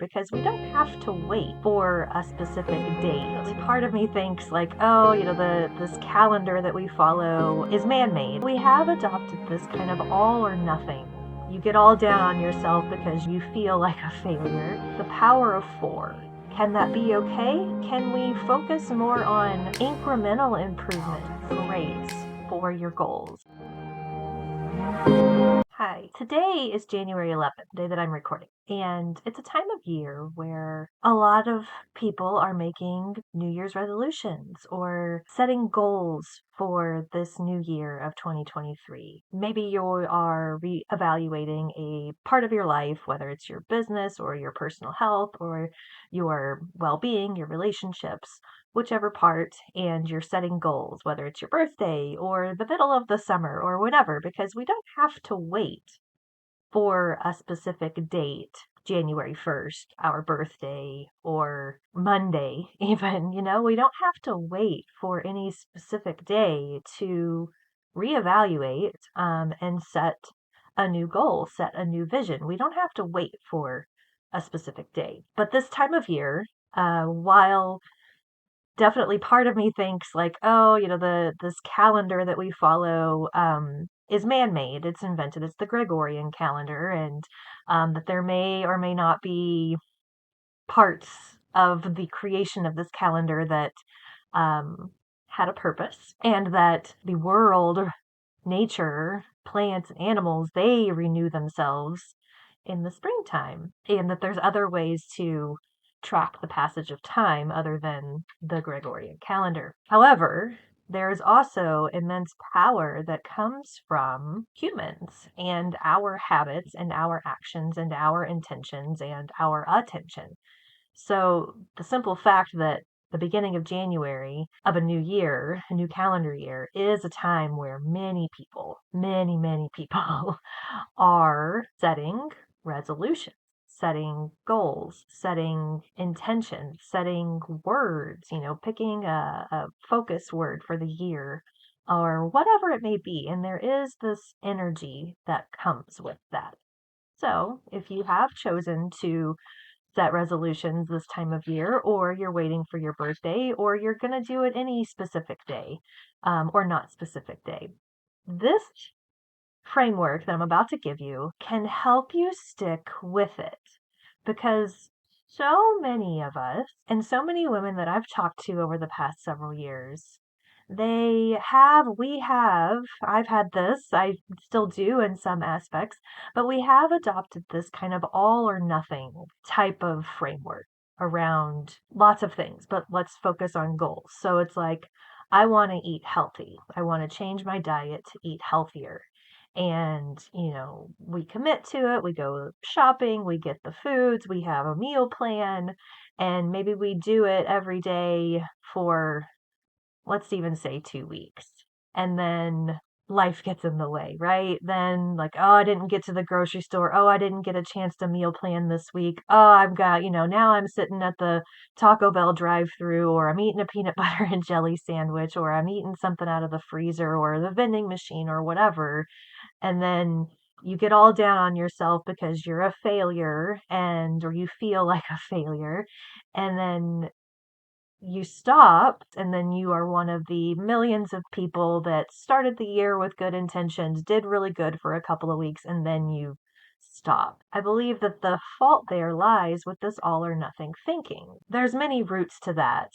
because we don't have to wait for a specific date. Part of me thinks like, oh, this calendar that we follow is man-made. We have adopted this kind of all or nothing. You get all down on yourself because you feel like a failure. The power of four. Can that be okay? Can we focus more on incremental improvement, grace for your goals? Hi, today is January 11th, the day that I'm recording, and it's a time of year where a lot of people are making New Year's resolutions or setting goals for this new year of 2023. Maybe you are reevaluating a part of your life, whether it's your business or your personal health or your well-being, your relationships, whichever part, and you're setting goals, whether it's your birthday or the middle of the summer or whatever, because we don't have to wait for a specific date, January 1st, our birthday, or Monday, even, we don't have to wait for any specific day to reevaluate and set a new goal, set a new vision. We don't have to wait for a specific day. But this time of year, while definitely part of me thinks like, oh, this calendar that we follow is man-made. It's invented. It's the Gregorian calendar, and that there may or may not be parts of the creation of this calendar that um, had a purpose, and that the world, nature, plants, and animals, they renew themselves in the springtime, and that there's other ways to track the passage of time other than the Gregorian calendar. However, there's also immense power that comes from humans and our habits and our actions and our intentions and our attention. So the simple fact that the beginning of January of a new year, a new calendar year, is a time where many people, many people are setting resolutions, setting goals, setting intentions, setting words, picking a focus word for the year or whatever it may be. And there is this energy that comes with that. So if you have chosen to set resolutions this time of year, or you're waiting for your birthday, or you're going to do it any specific day or not specific day, this framework that I'm about to give you can help you stick with it, because so many of us and so many women that I've talked to over the past several years, I've had this, I still do in some aspects, but we have adopted this kind of all or nothing type of framework around lots of things, but let's focus on goals. So it's like, I want to eat healthy. I want to change my diet to eat healthier. And, we commit to it. We go shopping, we get the foods, we have a meal plan, and maybe we do it every day for, let's even say, 2 weeks. And then life gets in the way, right? Then, like, oh, I didn't get to the grocery store. Oh, I didn't get a chance to meal plan this week. Oh, I've got, now I'm sitting at the Taco Bell drive-through, or I'm eating a peanut butter and jelly sandwich, or I'm eating something out of the freezer or the vending machine or whatever. And then you get all down on yourself because you're a failure, or you feel like a failure. And then you stop, and then you are one of the millions of people that started the year with good intentions, did really good for a couple of weeks, and then you stop. I believe that the fault there lies with this all or nothing thinking. There's many roots to that,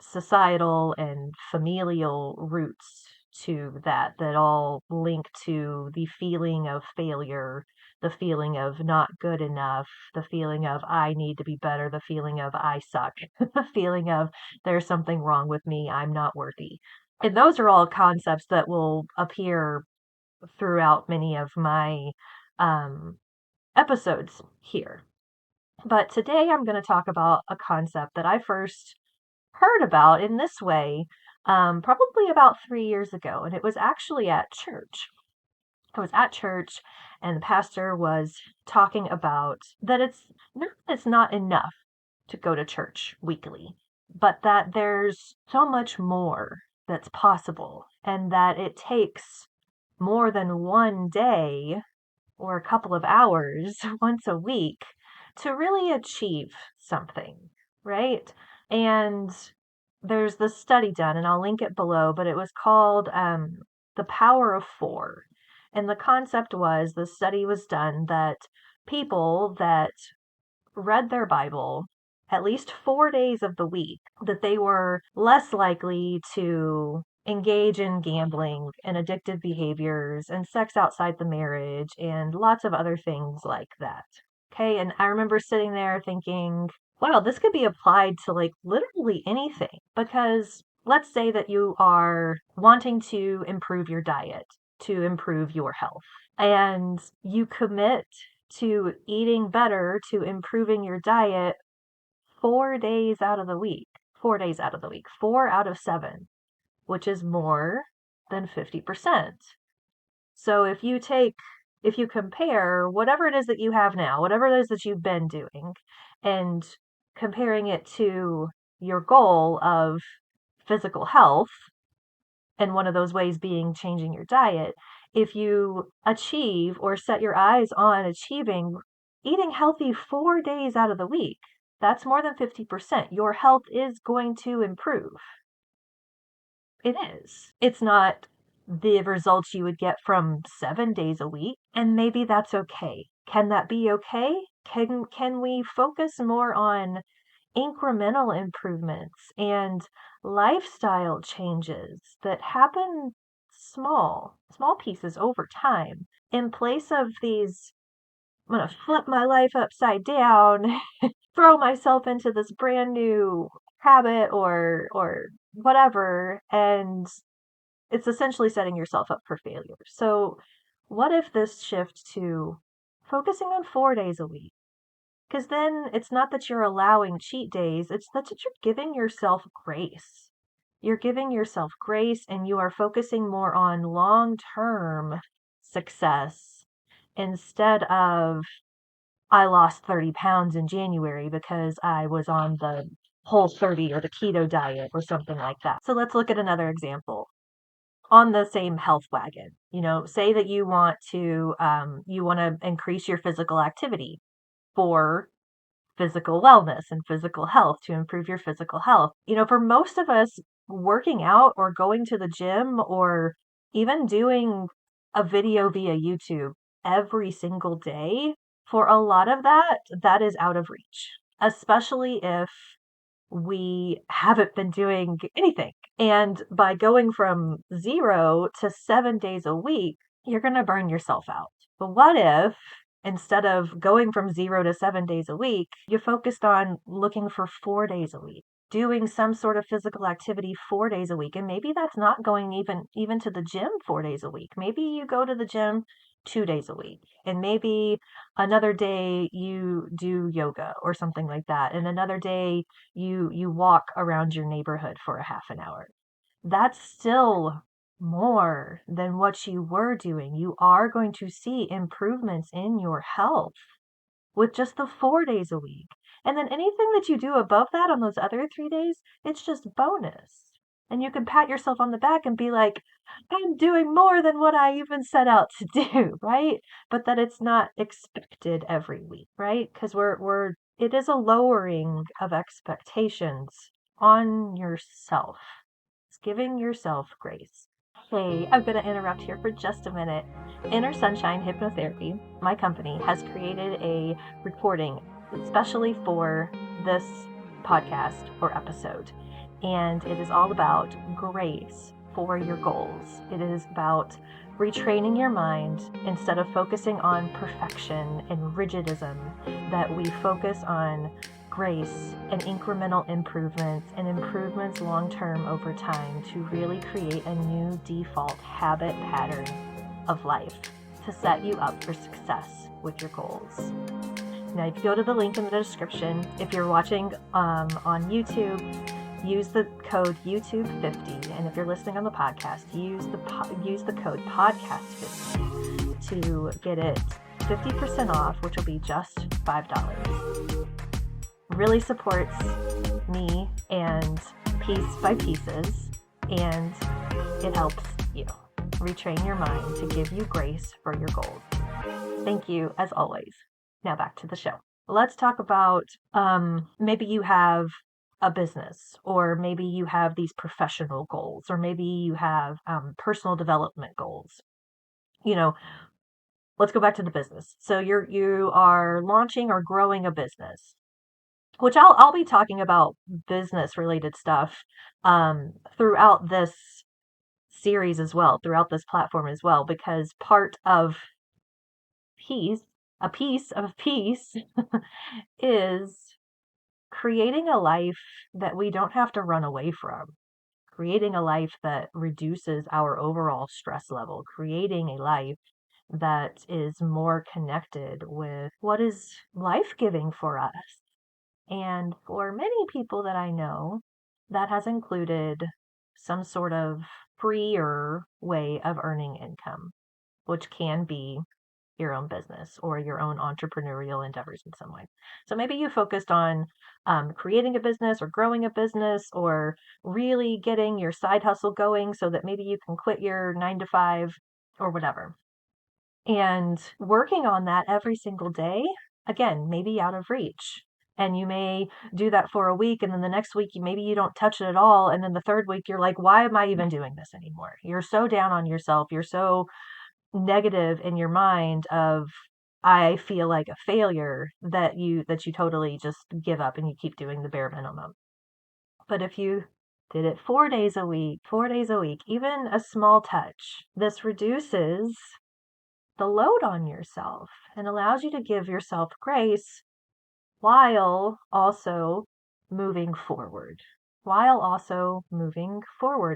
societal and familial roots to that all link to the feeling of failure, the feeling of not good enough, the feeling of I need to be better, the feeling of I suck, the feeling of there's something wrong with me, I'm not worthy. And those are all concepts that will appear throughout many of my um, episodes here. But today I'm going to talk about a concept that I first heard about in this way probably about 3 years ago, and it was actually at church. I was at church, and the pastor was talking about that it's not enough to go to church weekly, but that there's so much more that's possible, and that it takes more than one day or a couple of hours once a week to really achieve something, right? And there's this study done, and I'll link it below, but it was called The Power of Four. And the concept was the study was done that people that read their Bible at least 4 days of the week, that they were less likely to engage in gambling and addictive behaviors and sex outside the marriage and lots of other things like that. Okay, and I remember sitting there thinking, wow, this could be applied to like literally anything. Because let's say that you are wanting to improve your diet, to improve your health, and you commit to eating better, to improving your diet 4 days out of the week. 4 days out of the week, 4 out of 7, which is more than 50%. So if you compare whatever it is that you have now, whatever it is that you've been doing, and comparing it to your goal of physical health, and one of those ways being changing your diet, if you achieve or set your eyes on achieving eating healthy 4 days out of the week, that's more than 50%. Your health is going to improve. It is. It's not the results you would get from 7 days a week, and maybe that's okay. Can that be okay? Can we focus more on incremental improvements and lifestyle changes that happen small pieces over time, in place of these, I'm going to flip my life upside down, throw myself into this brand new habit or whatever, and it's essentially setting yourself up for failure. So what if this shift to focusing on 4 days a week? Because then it's not that you're allowing cheat days, it's that you're giving yourself grace. You're giving yourself grace, and you are focusing more on long-term success instead of, I lost 30 pounds in January because I was on the Whole30 or the keto diet or something like that. So let's look at another example on the same health wagon. Say that you want to increase your physical activity for physical wellness and physical health, to improve your physical health. For most of us, working out or going to the gym or even doing a video via YouTube every single day, for a lot of that is out of reach, especially if we haven't been doing anything. And by going from 0 to 7 days a week, you're going to burn yourself out. But what if instead of going from 0 to 7 days a week, you focused on looking for 4 days a week, doing some sort of physical activity 4 days a week? And maybe that's not going even to the gym 4 days a week. Maybe you go to the gym 2 days a week, and maybe another day you do yoga or something like that, and another day you walk around your neighborhood for a half an hour. That's still more than what you were doing. You are going to see improvements in your health with just the 4 days a week. And then anything that you do above that on those other 3 days, it's just bonus. And you can pat yourself on the back and be like, I'm doing more than what I even set out to do, right? But that it's not expected every week, right? Because it is a lowering of expectations on yourself. It's giving yourself grace. Hey, I'm going to interrupt here for just a minute. Inner Sunshine Hypnotherapy, my company, has created a recording especially for this podcast or episode. And it is all about grace for your goals. It is about retraining your mind. Instead of focusing on perfection and rigidism, that we focus on grace and incremental improvements and improvements long-term over time to really create a new default habit pattern of life to set you up for success with your goals. Now, if you go to the link in the description, if you're watching on YouTube, use the code YouTube50, and if you're listening on the podcast, use the code podcast50 to get it 50% off, which will be just $5. Really supports me and Piece by Pieces, and it helps you retrain your mind to give you grace for your goals. Thank you, as always. Now back to the show. let's talk about maybe you have a business, or maybe you have these professional goals, or maybe you have personal development goals. You know, let's go back to the business. So you are launching or growing a business, which I'll be talking about business related stuff throughout this series as well, throughout this platform as well, because part of peace, a piece of peace, is creating a life that we don't have to run away from, creating a life that reduces our overall stress level, creating a life that is more connected with what is life giving for us. And for many people that I know, that has included some sort of freer way of earning income, which can be your own business or your own entrepreneurial endeavors in some way. So maybe you focused on creating a business or growing a business, or really getting your side hustle going so that maybe you can quit your 9 to 5 or whatever. And working on that every single day, again, maybe out of reach. And you may do that for a week, and then the next week, maybe you don't touch it at all. And then the third week, you're like, why am I even doing this anymore? You're so down on yourself. You're so negative in your mind of, I feel like a failure, that you totally just give up and you keep doing the bare minimum. But if you did it 4 days a week, 4 days a week, even a small touch, this reduces the load on yourself and allows you to give yourself grace while also moving forward,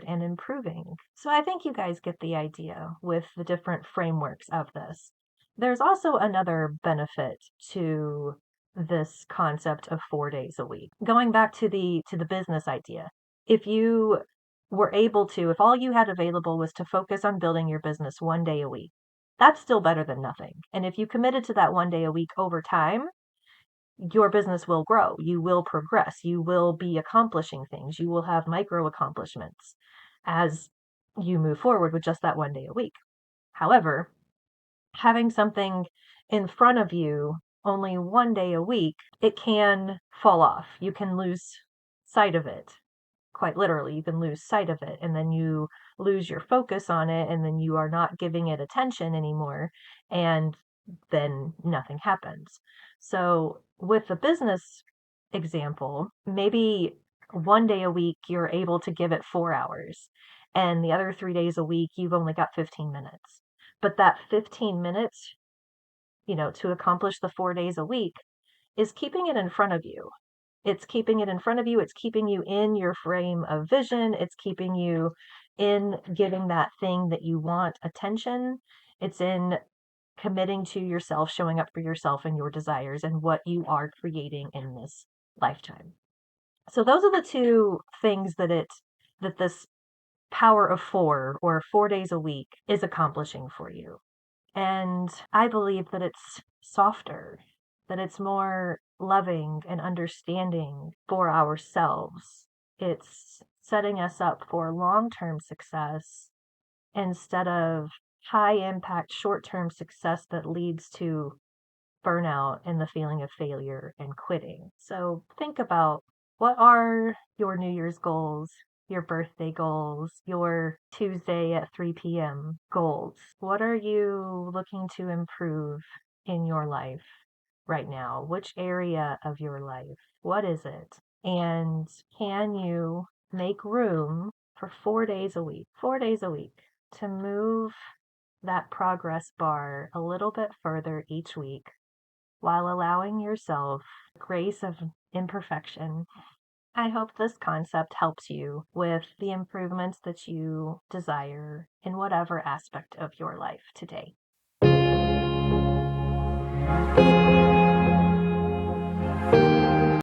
and improving. So I think you guys get the idea with the different frameworks of this. There's also another benefit to this concept of 4 days a week. Going back to the business idea, if you were able to, if all you had available was to focus on building your business 1 day a week, that's still better than nothing. And if you committed to that 1 day a week over time, your business will grow. You will progress. You will be accomplishing things. You will have micro accomplishments as you move forward with just that 1 day a week. However, having something in front of you only 1 day a week, it can fall off. You can lose sight of it. Quite literally, you can lose sight of it, and then you lose your focus on it, and then you are not giving it attention anymore, and then nothing happens. So with the business example, maybe 1 day a week you're able to give it 4 hours, and the other 3 days a week you've only got 15 minutes. But that 15 minutes, to accomplish the 4 days a week, is keeping it in front of you. It's keeping it in front of you. It's keeping you in your frame of vision. It's keeping you in giving that thing that you want attention. It's in committing to yourself, showing up for yourself and your desires and what you are creating in this lifetime. So those are the two things that this power of four, or 4 days a week, is accomplishing for you. And I believe that it's softer, that it's more loving and understanding for ourselves. It's setting us up for long-term success instead of high impact short-term success that leads to burnout and the feeling of failure and quitting. So think about, what are your New Year's goals, your birthday goals, your Tuesday at 3 p.m. goals? What are you looking to improve in your life right now? Which area of your life? What is it? And can you make room for 4 days a week, 4 days a week, to move that progress bar a little bit further each week, while allowing yourself grace of imperfection? I hope this concept helps you with the improvements that you desire in whatever aspect of your life today.